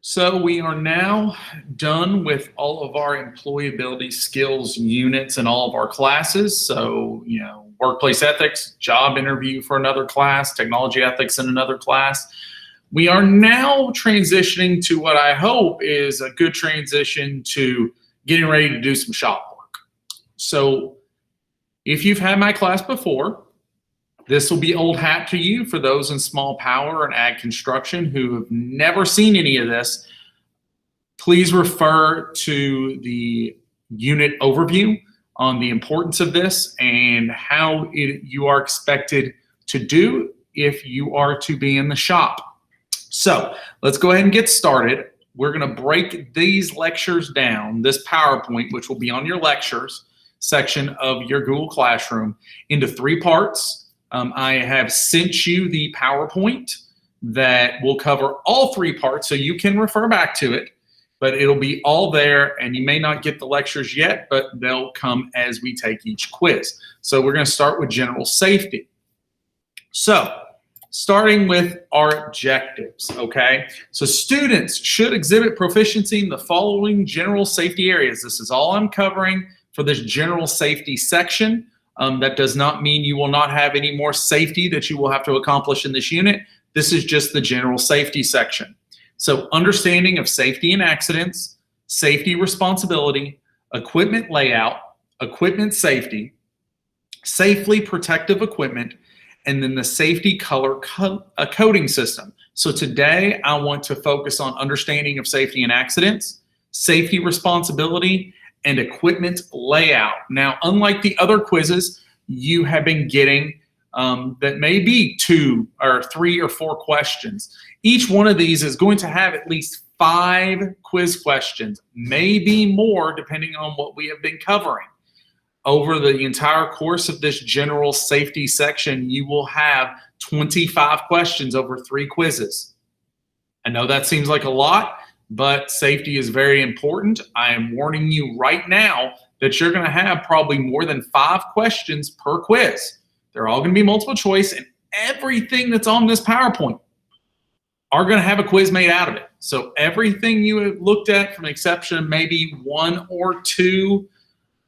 So we are now done with all of our employability skills units in all of our classes. So, workplace ethics, job interview for another class, technology ethics in another class. We are now transitioning to what I hope is a good transition to getting ready to do some shop work. So if you've had my class before, this will be old hat to you for those in small power and ag construction who have never seen any of this. Please refer to the unit overview on the importance of this and how you are expected to do if you are to be in the shop. So let's go ahead and get started. We're going to break these lectures down, this PowerPoint, which will be on your lectures section of your Google Classroom, into 3 parts. I have sent you the PowerPoint that will cover all 3 parts, so you can refer back to it, but it'll be all there, and you may not get the lectures yet, but they'll come as we take each quiz. So we're going to start with general safety. So starting with our objectives, okay? So students should exhibit proficiency in the following general safety areas. This is all I'm covering for this general safety section. That does not mean you will not have any more safety that you will have to accomplish in this unit. This is just the general safety section. So understanding of safety and accidents, safety responsibility, equipment layout, equipment safety, safely protective equipment, and then the safety color coding system. So today I want to focus on understanding of safety and accidents, safety responsibility, and equipment layout. Now, unlike the other quizzes you have been getting that may be 2 or 3 or 4 questions, each one of these is going to have at least 5 quiz questions, maybe more depending on what we have been covering. Over the entire course of this general safety section, you will have 25 questions over 3 quizzes. I know that seems like a lot, but safety is very important. I am warning you right now that you're going to have probably more than 5 questions per quiz. They're all going to be multiple choice, and everything that's on this PowerPoint are going to have a quiz made out of it. So everything you have looked at, from exception of maybe 1 or 2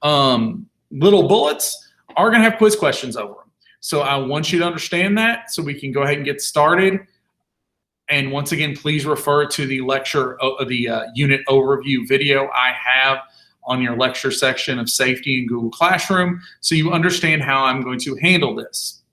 little bullets, are going to have quiz questions over them. So I want you to understand that so we can go ahead and get started. And once again, please refer to the unit overview video I have on your lecture section of safety in Google Classroom so you understand how I'm going to handle this.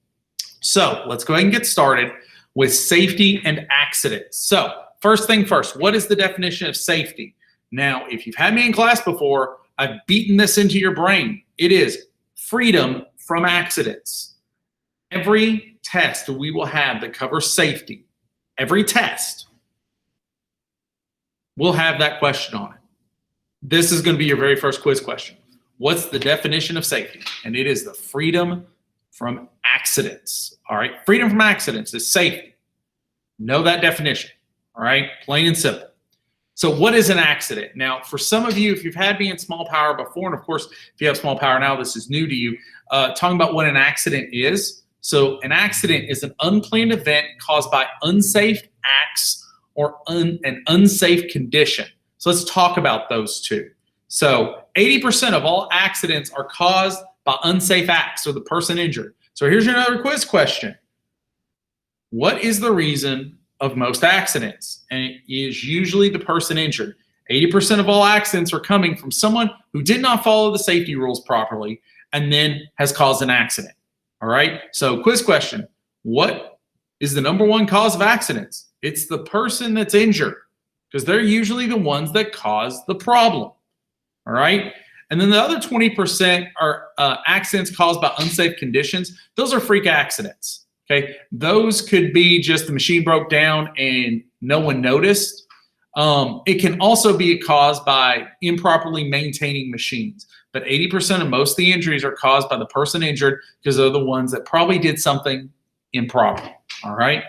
So let's go ahead and get started with safety and accidents. So first thing first, what is the definition of safety? Now, if you've had me in class before, I've beaten this into your brain. It is freedom from accidents. Every test we will have that covers safety, every test will have that question on it. This is going to be your very first quiz question. What's the definition of safety? And it is the freedom from accidents. All right, freedom from accidents is safety. Know that definition. All right, plain and simple. So what is an accident? Now, for some of you, if you've had me in small power before, and of course, if you have small power now, this is new to you, talking about what an accident is. So an accident is an unplanned event caused by unsafe acts or an unsafe condition. So let's talk about those 2. So 80% of all accidents are caused by unsafe acts or the person injured. So here's another quiz question. What is the reason of most accidents? And it is usually the person injured. 80% of all accidents are coming from someone who did not follow the safety rules properly and then has caused an accident. All right, so quiz question. What is the #1 cause of accidents? It's the person that's injured, because they're usually the ones that cause the problem. All right, and then the other 20% are accidents caused by unsafe conditions. Those are freak accidents. Okay, those could be just the machine broke down and no one noticed. It can also be caused by improperly maintaining machines. But 80% of most of the injuries are caused by the person injured because they're the ones that probably did something improper. All right.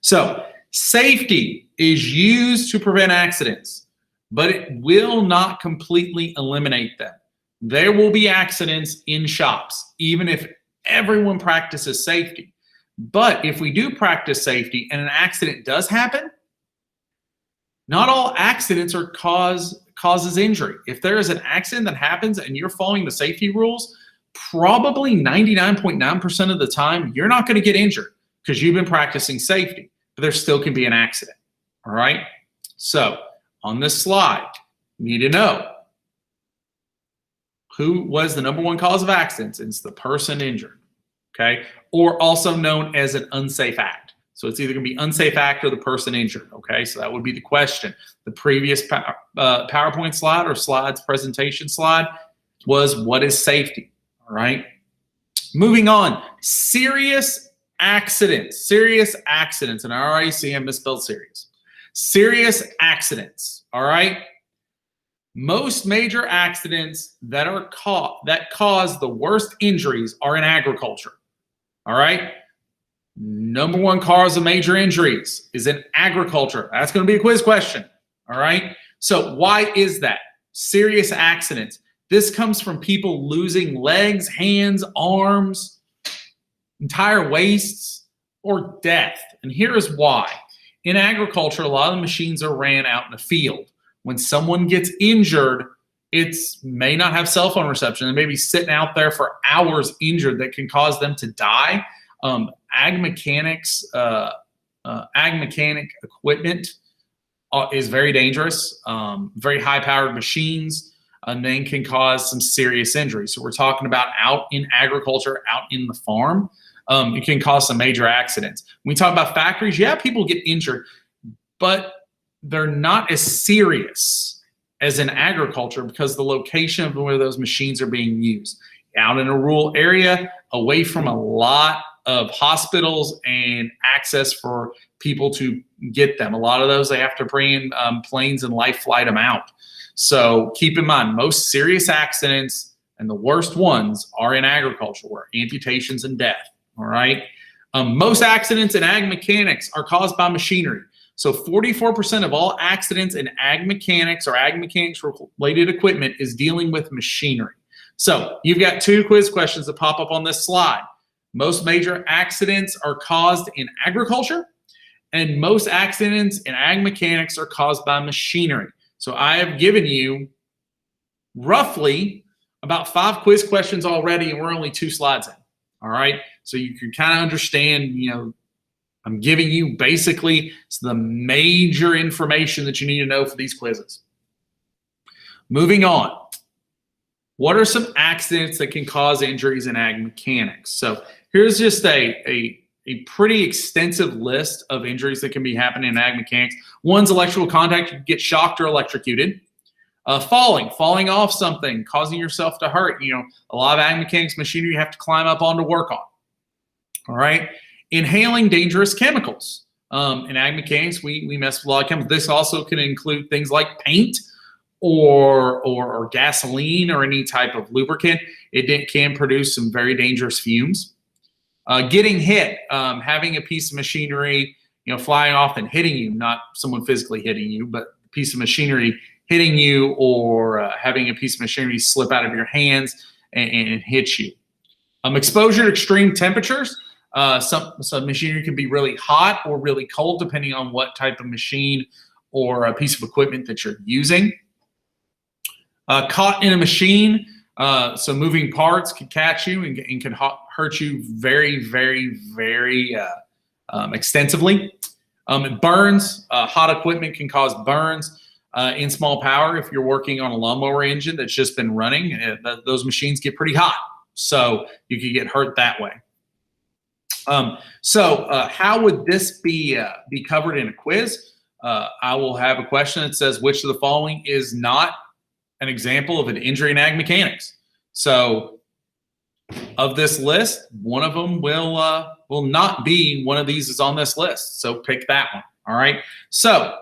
So safety is used to prevent accidents, but it will not completely eliminate them. There will be accidents in shops, even if everyone practices safety. But if we do practice safety and an accident does happen, Not all accidents are causes injury. If there is an accident that happens and you're following the safety rules, probably 99.9% of the time, you're not going to get injured because you've been practicing safety, but there still can be an accident. All right. So on this slide, you need to know who was the number one cause of accidents. It's the person injured. Okay. Or also known as an unsafe act. So it's either going to be unsafe act or the person injured. Okay. So that would be the question. The previous PowerPoint slide or slides presentation slide was what is safety? All right. Moving on, serious accidents. And I already see I misspelled serious. Serious accidents. All right. Most major accidents that cause the worst injuries are in agriculture. All right. Number one cause of major injuries is in agriculture. That's going to be a quiz question. All right. So why is that? Serious accidents. This comes from people losing legs, hands, arms, entire waists, or death. And here is why. In agriculture, a lot of the machines are ran out in the field. When someone gets injured, it may not have cell phone reception. They may be sitting out there for hours injured that can cause them to die. Ag mechanic equipment is very dangerous. Very high-powered machines, and then can cause some serious injuries. So we're talking about out in agriculture, out in the farm. It can cause some major accidents. When we talk about factories, yeah, people get injured, but they're not as serious as in agriculture because the location of where those machines are being used. Out in a rural area, away from a lot of hospitals and access for people to get them. A lot of those, they have to bring in planes and life flight them out. So keep in mind, most serious accidents and the worst ones are in agriculture, where amputations and death. All right. Most accidents in ag mechanics are caused by machinery. So 44% of all accidents in ag mechanics or ag mechanics related equipment is dealing with machinery. So you've got two quiz questions that pop up on this slide. Most major accidents are caused in agriculture, and most accidents in ag mechanics are caused by machinery. So I have given you roughly about 5 quiz questions already, and we're only 2 slides in. All right. So you can kind of understand, I'm giving you basically the major information that you need to know for these quizzes. Moving on. What are some accidents that can cause injuries in ag mechanics? So here's just a pretty extensive list of injuries that can be happening in ag mechanics. One's electrical contact. You can get shocked or electrocuted. Falling off something, causing yourself to hurt. A lot of ag mechanics machinery you have to climb up on to work on. All right. Inhaling dangerous chemicals. In ag mechanics, we mess with a lot of chemicals. This also can include things like paint or gasoline or any type of lubricant. It can produce some very dangerous fumes. Getting hit, having a piece of machinery, flying off and hitting you, not someone physically hitting you, but a piece of machinery hitting you, or having a piece of machinery slip out of your hands and hit you. Exposure to extreme temperatures. Some machinery can be really hot or really cold, depending on what type of machine or a piece of equipment that you're using. Caught in a machine, so moving parts can catch you and can hurt you very, very, very extensively. Burns, hot equipment can cause burns. In small power, if you're working on a lawnmower engine that's just been running, those machines get pretty hot. So you could get hurt that way. How would this be covered in a quiz? I will have a question that says, which of the following is not an example of an injury in ag mechanics? So of this list, one of them will not be one of these is on this list. So pick that one. All right. So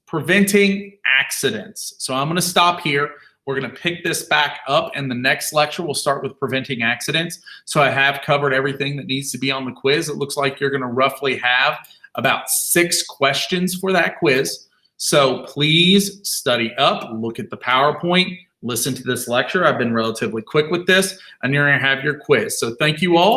preventing accidents. So I'm going to stop here. We're going to pick this back up in the next lecture. We'll start with preventing accidents. So I have covered everything that needs to be on the quiz. It looks like you're going to roughly have about 6 questions for that quiz. So please study up, look at the PowerPoint, listen to this lecture. I've been relatively quick with this, and you're going to have your quiz. So thank you all.